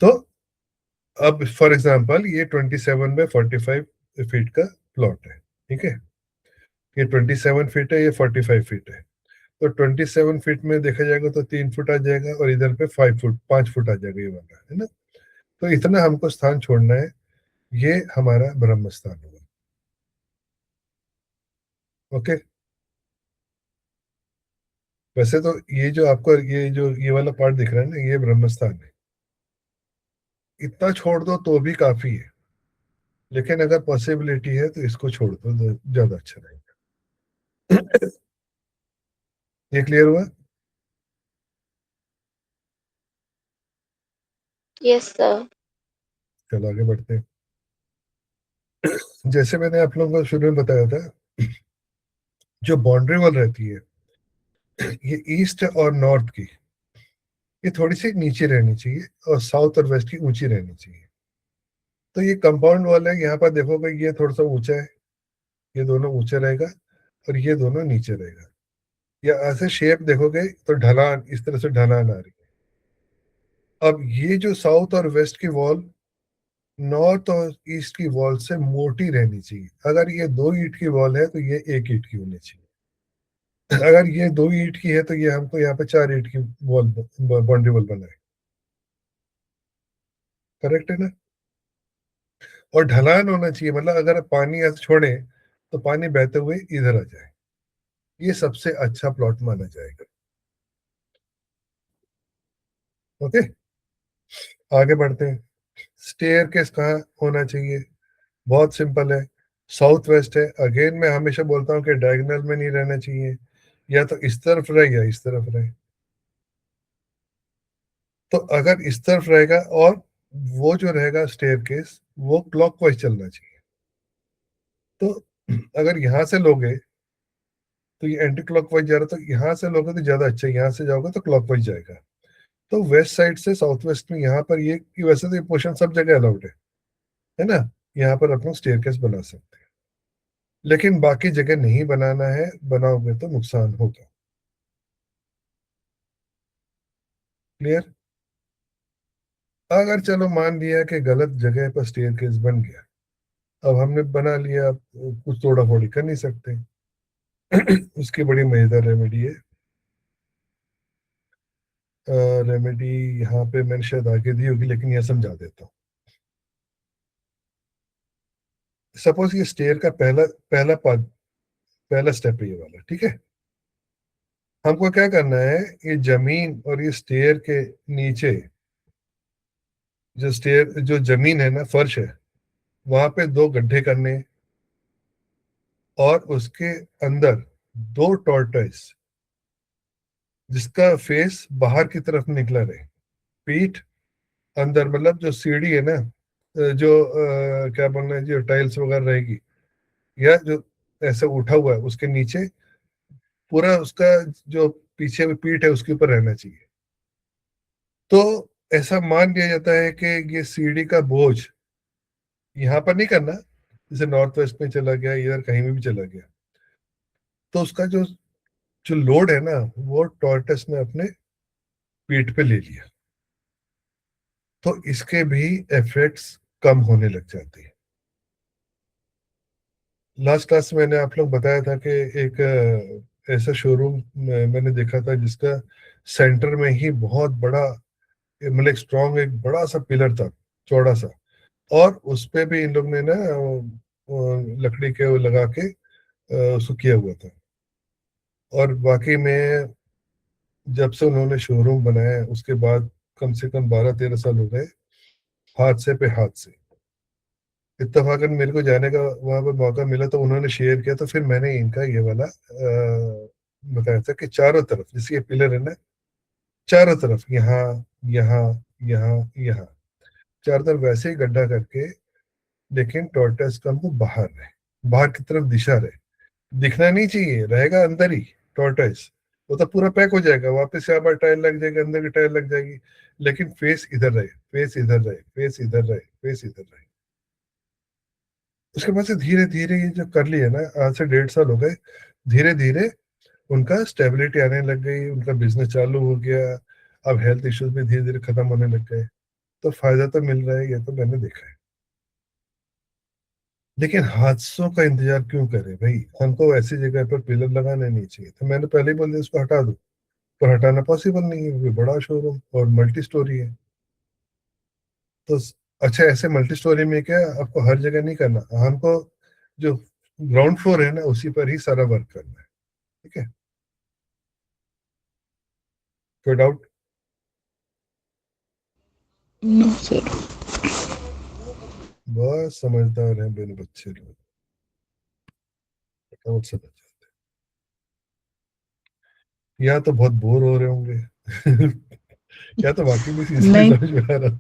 तो अब for example ये 27 बाय 45 फीट का प्लॉट है, ठीक है, ये 27 फीट है, ये 45 फीट है। तो 27 फीट में देखा जाएगा तो 3 फुट आ जाएगा, और इधर पे 5 फुट 5 फुट आ जाएगा, ये वाला है ना। तो इतना हमको स्थान छोड़ना है, ये हमारा ब्रह्म स्थान होगा। ओके, वैसे तो ये जो आपको ये वाला पार्ट दिख रहा है ना, ये ब्रह्म स्थान है। इतना छोड़ दो तो भी काफी है, लेकिन अगर पॉसिबिलिटी है तो इसको छोड़ दो तो ज्यादा अच्छा रहेगा। ये क्लियर हुआ? Yes sir. चलो आगे बढ़ते हैं। जैसे मैंने आप लोगों को शुरू में बताया था, जो बाउंड्री वॉल रहती है, ये ईस्ट और नॉर्थ की, ये थोड़ी सी नीचे रहनी चाहिए, और साउथ और वेस्ट की ऊंची रहनी चाहिए। तो ये कंपाउंड वॉल है, यहाँ पर देखोगे ये थोड़ा सा ऊंचा है, ये दोनों ऊंचा रहेगा, और ये दोनों नीचे रहेगा। या ऐसे शेप देखोगे तो ढलान, इस तरह से ढलान आ रही है। अब ये जो साउथ और वेस्ट की वॉल नॉर्थ और ईस्ट की वॉल से मोटी रहनी चाहिए। अगर ये 2 ईंट की वॉल है तो ये 1 ईंट की होनी चाहिए। अगर ये 2 ईंट की है तो ये हमको यहाँ पे 4 ईंट की वॉल, बाउंड्री वॉल बना है। करेक्ट है ना? और ढलान होना चाहिए, मतलब अगर पानी ऐसे छोड़े तो पानी बहते हुए इधर आ जाए। ये सबसे अच्छा प्लॉट माना जाएगा। ओके, आगे बढ़ते हैं। स्टेयर केस कहाँ होना चाहिए? बहुत सिंपल है, साउथ वेस्ट है। अगेन मैं हमेशा बोलता हूँ कि डायगोनल में नहीं रहना चाहिए, या तो इस तरफ रहे या इस तरफ रहे। तो अगर इस तरफ रहेगा, और वो जो रहेगा स्टेयर केस, वो क्लॉकवाइज चलना चाहिए। तो अगर यहाँ से लोगे तो ये एंटी क्लॉकवाइज जा रहा, तो यहाँ से लोगे तो ज्यादा अच्छा है, यहाँ से जाओगे तो क्लॉकवाइज जाएगा। तो वेस्ट साइड से साउथ वेस्ट में यहाँ पर ये कि वैसे तो ये पोर्शन सब जगह अलाउड है ना, यहाँ पर अपना स्टेयर केस बना सकते हैं। लेकिन बाकी जगह नहीं बनाना है, बनाओगे तो नुकसान होगा। क्लियर? अगर चलो मान लिया कि गलत जगह पर स्टेयर केस बन गया, अब हमने बना लिया, अब कुछ तोड़ा फोड़ी कर नहीं सकते। उसकी बड़ी मजेदार रेमेडी है। रेमेडी यहाँ पे मैंने शायद आगे दी होगी, लेकिन यह समझा देता हूँ। सपोज ये स्टेयर का पहला पहला पार्ट, पहला स्टेप है ये वाला, ठीक है। हमको क्या करना है, ये जमीन और ये स्टेयर के नीचे, जो स्टेयर जो जमीन है ना, फर्श है, वहां पे 2 गड्ढे करने हैं, और उसके अंदर 2 टॉर्टॉइस, जिसका फेस बाहर की तरफ निकला रहे, पीठ अंदर, मतलब जो सीढ़ी है ना, जो क्या बोलना है, जो टाइल्स वगैरह रहेगी, या जो ऐसे उठा हुआ है उसके नीचे, पूरा उसका जो पीछे में पीठ है उसके ऊपर रहना चाहिए। तो ऐसा मान लिया जाता है कि ये सीढ़ी का बोझ यहाँ पर नहीं करना, जैसे नॉर्थ वेस्ट में चला गया, इधर कहीं में भी चला गया, तो उसका जो जो लोड है ना, वो टॉर्टस ने अपने पीठ पे ले लिया। तो इसके भी इफेक्ट्स कम होने लग जाते हैं। लास्ट क्लास में मैंने आप लोग बताया था कि एक ऐसा शोरूम मैंने देखा था, जिसका सेंटर में ही बहुत बड़ा, मतलब एक स्ट्रॉन्ग, एक बड़ा सा पिलर था, चौड़ा सा, और उस पे भी इन लोग ने ना लकड़ी के वो लगा के उसको किया हुआ था। और वाकई में जब से उन्होंने शोरूम बनाया, उसके बाद कम से कम 12-13 साल हो गए, हादसे पे हादसे। इत्तेफाकन मेरे को जाने का वहां पर मौका मिला, तो उन्होंने शेयर किया, तो फिर मैंने इनका ये वाला बताया था कि चारों तरफ, जैसे ये पिलर है ना, चारों तरफ, यहाँ यहाँ यहाँ यहाँ, चारों तरफ वैसे ही गड्ढा करके, लेकिन टॉर्टस का हमको बाहर रहे, बाहर की तरफ दिशा रहे, दिखना नहीं चाहिए, रहेगा अंदर ही टॉर्टस। वो तो पूरा पैक हो जाएगा, वापस यहाँ पर टाइल लग जाएगी, अंदर की टाइल लग जाएगी, लेकिन फेस इधर रहे, फेस इधर रहे, फेस इधर रहे, फेस इधर रहे। उसके बाद से धीरे धीरे ये जो कर लिया ना, आज से 1.5 साल हो गए, धीरे धीरे उनका स्टेबिलिटी आने लग गई, उनका बिजनेस चालू हो गया। अब हेल्थ इश्यूज भी धीरे धीरे खत्म होने लग गए। तो फायदा तो मिल रहा है, ये तो मैंने देखा है। लेकिन हादसों का इंतजार क्यों करें भाई, हमको ऐसी जगह पर पिलर लगाने नहीं चाहिए, तो मैंने पहले ही बोल दिया इसको हटा दो। पर हटाना पॉसिबल नहीं है, वो बड़ा शोरूम और मल्टी स्टोरी है। तो अच्छा, ऐसे मल्टी स्टोरी में क्या आपको हर जगह नहीं करना, हमको जो ग्राउंड फ्लोर है ना उसी पर ही सारा वर्क करना है। ठीक है, कोई डाउट? No sir. बहुत समझदार हैं मेरे बच्चे लोग, बहुत समझ। यहाँ तो बहुत बोर हो रहे होंगे। या तो वाकई में इसलिए नहीं, समझ में आ रहा।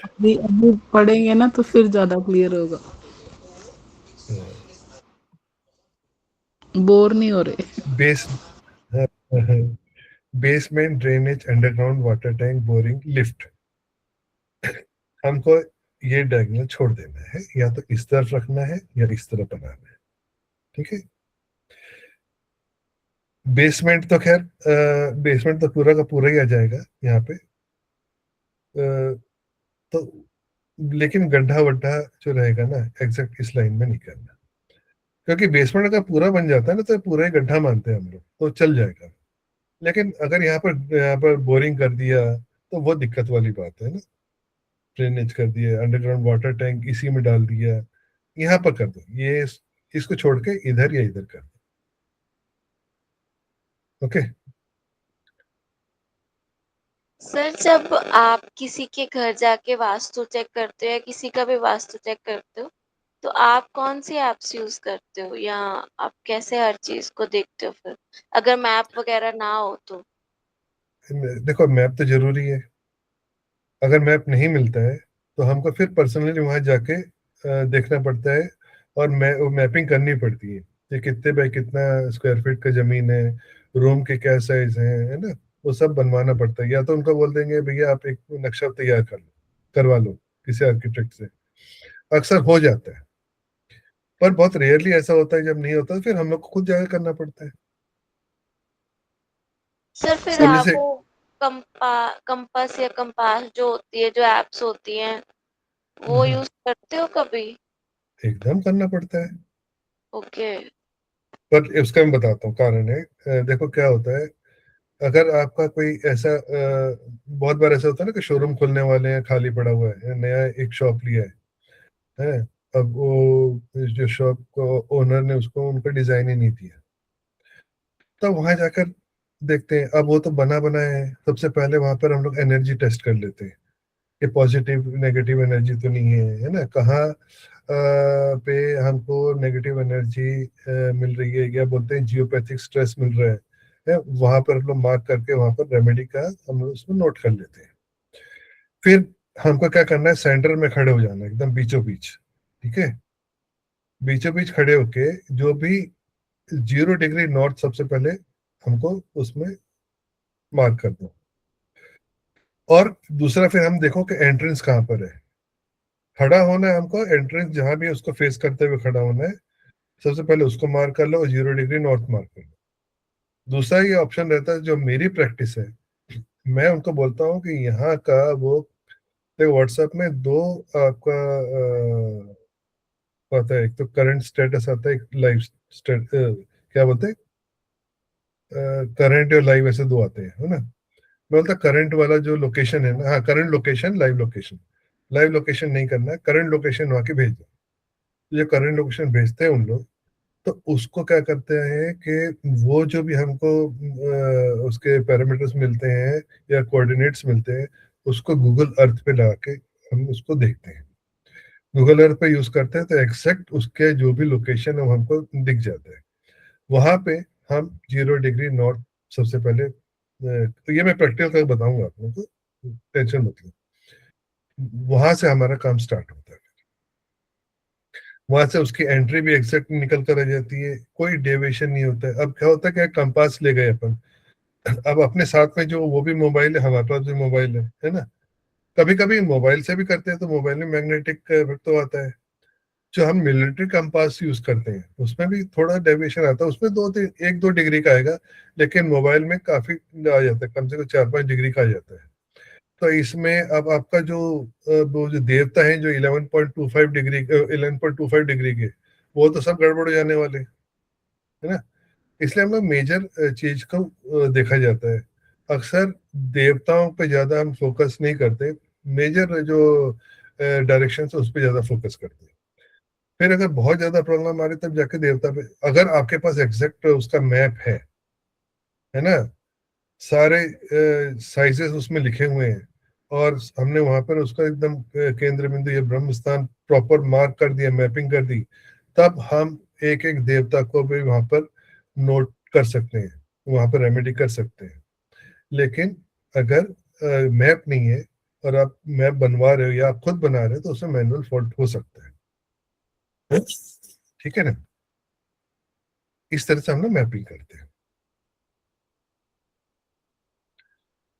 अभी अभी पढ़ेंगे ना तो फिर ज्यादा क्लियर होगा। बोर नहीं हो रहे। Base basement drainage, underground water tank, boring, lift, हमको ये डायगोनल छोड़ देना है, या तो इस तरफ रखना है या इस तरफ बनाना है। ठीक है, बेसमेंट तो खैर, बेसमेंट तो पूरा का पूरा ही आ जाएगा यहाँ पे। तो लेकिन गड्ढा वड्ढा जो रहेगा ना एग्जैक्ट इस लाइन में नहीं करना, क्योंकि बेसमेंट अगर पूरा बन जाता है ना तो पूरा ही गड्ढा मानते हैं हम लोग, तो चल जाएगा। लेकिन अगर यहाँ पर बोरिंग कर दिया तो वो दिक्कत वाली बात है ना। ड्रेनेज कर दिया, अंडरग्राउंड वाटर टैंक इसी में डाल दिया, यहाँ पर कर दो ये, इसको छोड़ के इधर या इधर कर दो। ओके। सर, जब आप किसी के घर जाके वास्तु चेक करते हो या किसी का भी वास्तु चेक करते हो, तो आप कौन सी एप्स यूज करते हो, या आप कैसे हर चीज को देखते हो फिर, अगर मैप वगैरह ना हो तो? देखो मैप तो जरूरी है, अगर मैप नहीं मिलता है तो हमको फिर पर्सनली वहां जाके देखना पड़ता है, और वो मैपिंग करनी पड़ती है कि कितने बाय कितना स्क्वायर फीट का जमीन है, रूम के क्या साइज है ना। वो सब बनवाना पड़ता है, या तो उनको बोल देंगे भैया आप एक नक्शा तैयार कर लो, करवा लो किसी आर्किटेक्ट से, अक्सर हो जाता है। पर बहुत रेयरली ऐसा होता है, जब नहीं होता तो फिर हम लोग को खुद जाकर करना पड़ता है। सर, फिर अब आप जैसे वो कंपास या कंपास जो होती है, जो एप्स होती हैं, वो यूज करते हो कभी? एकदम करना पड़ता है। ओके। पर उसका मैं बताता हूँ कारण है, देखो क्या होता है, अगर आपका कोई ऐसा बहुत बार ऐसा होता है ना कि शोरूम खुलने वाले हैं, खाली पड़ा हुआ है, नया एक शॉप लिया है। अब वो जो शॉप को ओनर ने उसको उनका डिजाइन ही नहीं दिया, तो वहां जाकर देखते हैं। अब वो तो बना बनाया है, सबसे पहले वहां पर हम लोग एनर्जी टेस्ट कर लेते हैं कि पॉजिटिव नेगेटिव एनर्जी तो नहीं है ना, कहाँ पे हमको नेगेटिव एनर्जी मिल रही है, या बोलते हैं जियोपैथिक स्ट्रेस मिल रहा है, वहां पर हम लोग मार्क करके वहां पर रेमेडी का हम लोग उसको नोट कर लेते हैं। फिर हमको क्या करना है, सेंटर में खड़े हो जाना है, एकदम बीचों बीच। ठीक है, बीचों बीच खड़े होके जो भी 0 डिग्री नॉर्थ सबसे पहले हमको उसमें मार्क कर दो। और दूसरा फिर हम देखो कि एंट्रेंस कहाँ पर है, खड़ा होना है हमको, एंट्रेंस जहां भी है उसको फेस करते हुए खड़ा होना है। सबसे पहले उसको मार्क कर लो और 0 डिग्री नॉर्थ मार्क कर लो। दूसरा ये ऑप्शन रहता है, जो मेरी प्रैक्टिस है, मैं उनको बोलता हूँ कि यहाँ का वो व्हाट्सएप में दो आपका आता है, एक तो करंट स्टेटस आता है, एक लाइव स्टेट, क्या बोलते हैं, करंट और लाइव, ऐसे दो आते हैं है ना। मैं बोलता करंट वाला जो लोकेशन है ना, हाँ current location, live location. Live location नहीं करना है, करंट लोकेशन वहां की भेज दो। तो जो करंट लोकेशन भेजते हैं उन लोग, तो उसको क्या करते हैं कि वो जो भी हमको उसके पैरामीटर्स मिलते हैं या कोऑर्डिनेट्स मिलते हैं, उसको गूगल अर्थ पे लगा के हम उसको देखते हैं। गूगल अर्थ पे यूज करते हैं तो एग्जैक्ट उसके जो भी लोकेशन है वो हमको दिख जाता है। वहां पे हम 0 डिग्री नॉर्थ सबसे पहले, तो ये मैं प्रैक्टिकल करके बताऊंगा आप लोगों को, टेंशन मत लो। वहां से हमारा काम स्टार्ट होता है। वहां से उसकी एंट्री भी एग्जैक्ट निकल कर आ जाती है, कोई डेविएशन नहीं होता है। अब क्या होता है कि कंपास ले गए अपन, अब अपने साथ में जो वो भी मोबाइल है, हमारे पास भी मोबाइल है ना। कभी कभी मोबाइल से भी करते हैं तो मोबाइल में मैग्नेटिक इफेक्ट तो आता है। जो हम मिलिट्री कंपास यूज करते हैं उसमें भी थोड़ा डेविएशन आता है, उसमें 1-2 डिग्री का आएगा, लेकिन मोबाइल में काफी आ जाता है, कम से कम 4-5 डिग्री का आ जाता है। तो इसमें अब आपका जो वो जो देवता है जो 11.25 डिग्री 11.25 डिग्री के, वो तो सब गड़बड़ हो जाने वाले, है ना। इसलिए हम लोग मेजर चीज को देखा जाता है। अक्सर देवताओं पे ज्यादा हम फोकस नहीं करते, मेजर जो डायरेक्शन है उस पर ज्यादा फोकस करते हैं। फिर अगर बहुत ज्यादा प्रॉब्लम आ रही तब जाके देवता पे, अगर आपके पास एग्जैक्ट उसका मैप है ना, सारे साइजेस उसमें लिखे हुए हैं, और हमने वहां पर उसका एकदम केंद्र बिंदु ये ब्रह्म स्थान प्रॉपर मार्क कर दिया, मैपिंग कर दी, तब हम एक एक देवता को भी वहां पर नोट कर सकते हैं, वहां पर रेमेडी कर सकते हैं। लेकिन अगर मैप नहीं है और आप मैप बनवा रहे हो या आप खुद बना रहे हो तो उसमें मैनुअल फॉल्ट हो सकता है। ठीक है ना। इस तरह से हम लोग मैपिंग करते हैं।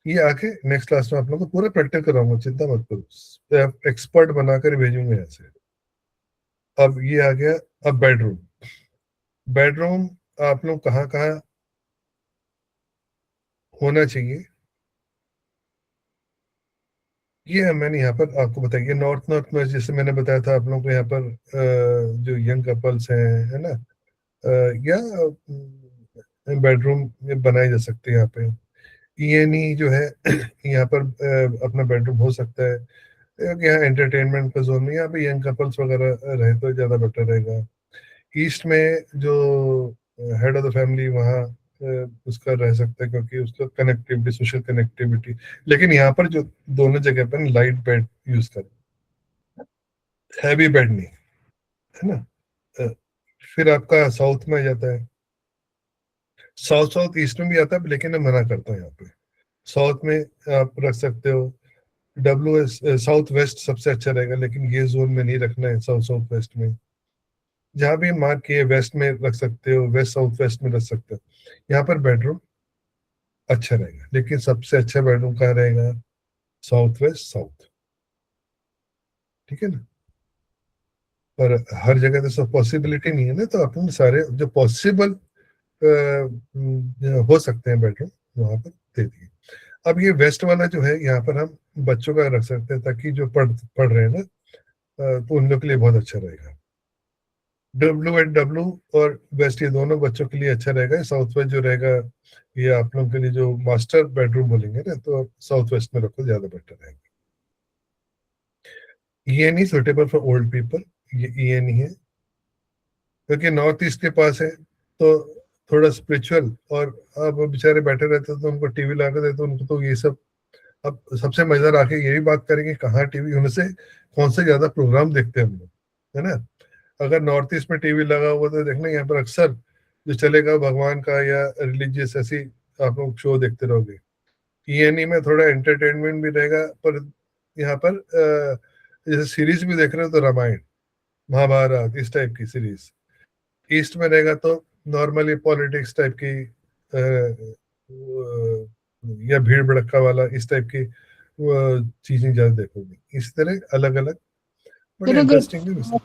ये आके नेक्स्ट क्लास में आप लोगों को पूरा प्रैक्टिस कराऊंगा, चिंता मत करो, एक्सपर्ट बनाकर भेजूंगा यहाँ से। अब ये आ गया। अब बेडरूम, बेडरूम आप लोग कहाँ कहाँ होना चाहिए, ये मैंने यहाँ पर आपको बताइए। नॉर्थ नॉर्थ में जैसे मैंने बताया था आप लोगों को, यहाँ पर जो यंग कपल्स हैं, है ना, या बेडरूम बनाए जा सकते हैं यहाँ पे। ईएनई जो है यहाँ पर अपना बेडरूम हो सकता है। यहाँ एंटरटेनमेंट का जोन में, यहाँ पे यंग कपल्स वगैरह रहे तो ज़्यादा बेटर रहेगा। ईस्ट में जो हेड ऑफ द फैमिली वहाँ उसका रह सकता है, क्योंकि उसका कनेक्टिविटी, सोशल कनेक्टिविटी। लेकिन यहाँ पर जो दोनों जगह पर लाइट बेड यूज करें, हैवी बेड नहीं, है ना। अ, फिर आपका साउथ में आ जाता है। साउथ साउथ ईस्ट में भी आता है, लेकिन मैं मना करता हूँ यहाँ पे। साउथ में आप रख सकते हो डब्ल्यू एस, साउथ वेस्ट सबसे अच्छा रहेगा, लेकिन ये जोन में नहीं रखना है, साउथ साउथ वेस्ट में। जहाँ भी मार्क किए वेस्ट में रख सकते हो, वेस्ट साउथ वेस्ट में रख सकते हो। यहाँ पर बेडरूम अच्छा रहेगा, लेकिन सबसे अच्छा बेडरूम कहाँ रहेगा, साउथ वेस्ट साउथ। ठीक है ना। पर हर जगह तो सब पॉसिबिलिटी नहीं है ना, तो अपन सारे जो पॉसिबल हो सकते हैं बेडरूम वहां पर दे दिए। अब ये वेस्ट वाला जो है, यहाँ पर हम बच्चों का रख सकते हैं, ताकि जो पढ़ पढ़ रहे हैं ना, तो उन लोग के लिए बहुत अच्छा रहेगा। डब्ल्यू एंड डब्ल्यू और वेस्ट, ये दोनों बच्चों के लिए अच्छा रहेगा। साउथ वेस्ट जो रहेगा, ये आप लोगों के लिए जो मास्टर बेडरूम बोलेंगे ना, तो साउथ वेस्ट में रखो, ज्यादा बेटर रहेगा। ये नहीं सुटेबल फॉर ओल्ड पीपल, ये नहीं है, क्योंकि नॉर्थ ईस्ट के पास है, तो थोड़ा स्पिरिचुअल, और अब बेचारे बैठे रहते तो उनको टीवी लगा देते तो उनको तो ये सब। अब सबसे मजेदार आके यही बात करेंगे, कहाँ टीवी होने से कौन से ज्यादा प्रोग्राम देखते हैं हम लोग, है ना। अगर नॉर्थ ईस्ट में टीवी लगा हुआ तो देखना, यहाँ पर अक्सर जो चलेगा भगवान का या रिलीजियस ऐसी आप लोग शो देखते रहोगे। ईएनई में थोड़ा एंटरटेनमेंट भी रहेगा, पर यहाँ पर जैसे सीरीज भी देख रहे हो तो रामायण महाभारत इस टाइप की सीरीज। ईस्ट में रहेगा तो नॉर्मली पॉलिटिक्स टाइप की, या भीड़ भड़क्का वाला इस टाइप की चीजें ज्यादा देखोगे। इस तरह अलग अलग बड़े फिर इंटरेस्टिंग है।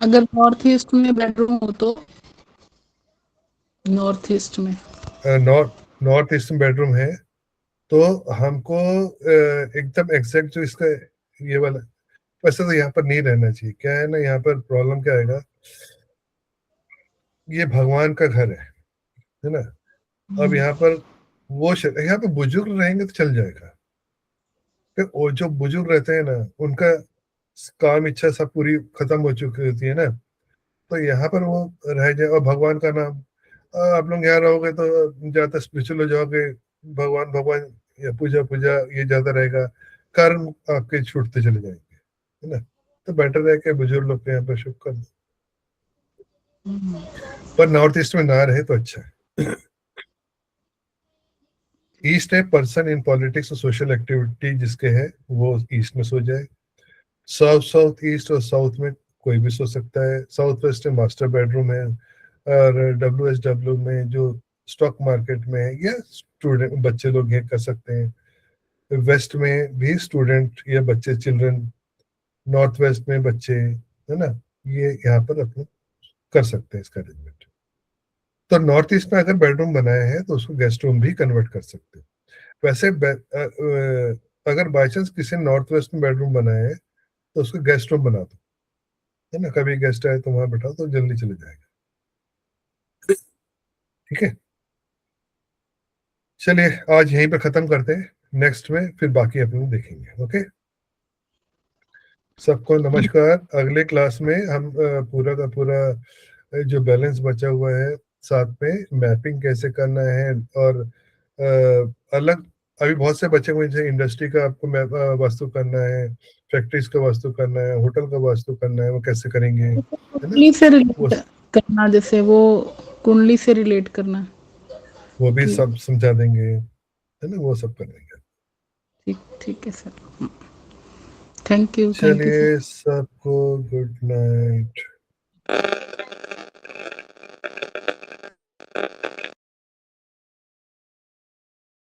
अगर नॉर्थ ईस्ट में बेडरूम हो तो, नॉर्थ ईस्ट में नॉर्थ नॉर्थ ईस्ट में बेडरूम है तो हमको एकदम एग्जैक्ट जो इसका ये वाला, वैसे तो यहाँ पर नहीं रहना चाहिए। क्या है ना, यहाँ पर प्रॉब्लम क्या आएगा, ये भगवान का घर है ना। अब यहाँ पर यहाँ पे बुजुर्ग रहेंगे तो चल जाएगा, कि वो जो बुजुर्ग रहते हैं ना, उनका काम इच्छा सब पूरी खत्म हो चुकी होती है ना, तो यहाँ पर वो रह जाए। और भगवान का नाम, आप लोग यहाँ रहोगे तो ज्यादा स्पिरिचुअल हो जाओगे, भगवान भगवान या पूजा पूजा ये ज्यादा रहेगा, कर्म आपके छूटते चले जाएंगे, है ना। तो बेटर है कि बुजुर्ग लोग के यहाँ पर शुभ कर दो, पर नॉर्थ ईस्ट में ना रहे तो अच्छा है। ईस्ट है पर्सन इन पॉलिटिक्स और सोशल एक्टिविटी जिसके है वो ईस्ट में सो जाए। साउथ साउथ ईस्ट और साउथ में कोई भी सो सकता है। साउथ वेस्ट में मास्टर बेडरूम है, और WSW में जो स्टॉक मार्केट में है, या स्टूडेंट बच्चे लोग ये कर सकते हैं। वेस्ट में भी स्टूडेंट या बच्चे, चिल्ड्रन, नॉर्थ वेस्ट में बच्चे, है ना, ये यहाँ पर अपने कर सकते हैं इसका अरेंजमेंट। तो नॉर्थ ईस्ट में अगर बेडरूम बनाया है तो उसको गेस्ट रूम भी कन्वर्ट कर सकते हैं। वैसे अगर बाई चांस किसी नॉर्थ वेस्ट में बेडरूम बनाए तो उसको गेस्ट रूम बना दो, है ना, कभी गेस्ट आए तो वहां बैठाओ तो जल्दी चले जाएगा। ठीक है, चलिए आज यहीं पे खत्म करते हैं, नेक्स्ट में फिर बाकी अपने देखेंगे। ओके, सबको नमस्कार। अगले क्लास में हम पूरा का पूरा जो बैलेंस बचा हुआ है, साथ में मैपिंग कैसे करना है, और अलग अभी बहुत से बचे हुए, जैसे इंडस्ट्री का आपको मैप वास्तु करना है, फैक्ट्रीज का वास्तु करना है, होटल का वास्तु करना है, वो कैसे करेंगे, है ना, कुंडली से वो रिलेट करना, जैसे वो कुंडली से रिलेट करना वो भी कि सब समझा देंगे, है ना, वो सब कर देंगे। ठीक ठीक है सर, थैंक यू सर। चलिए सबको गुड नाइट।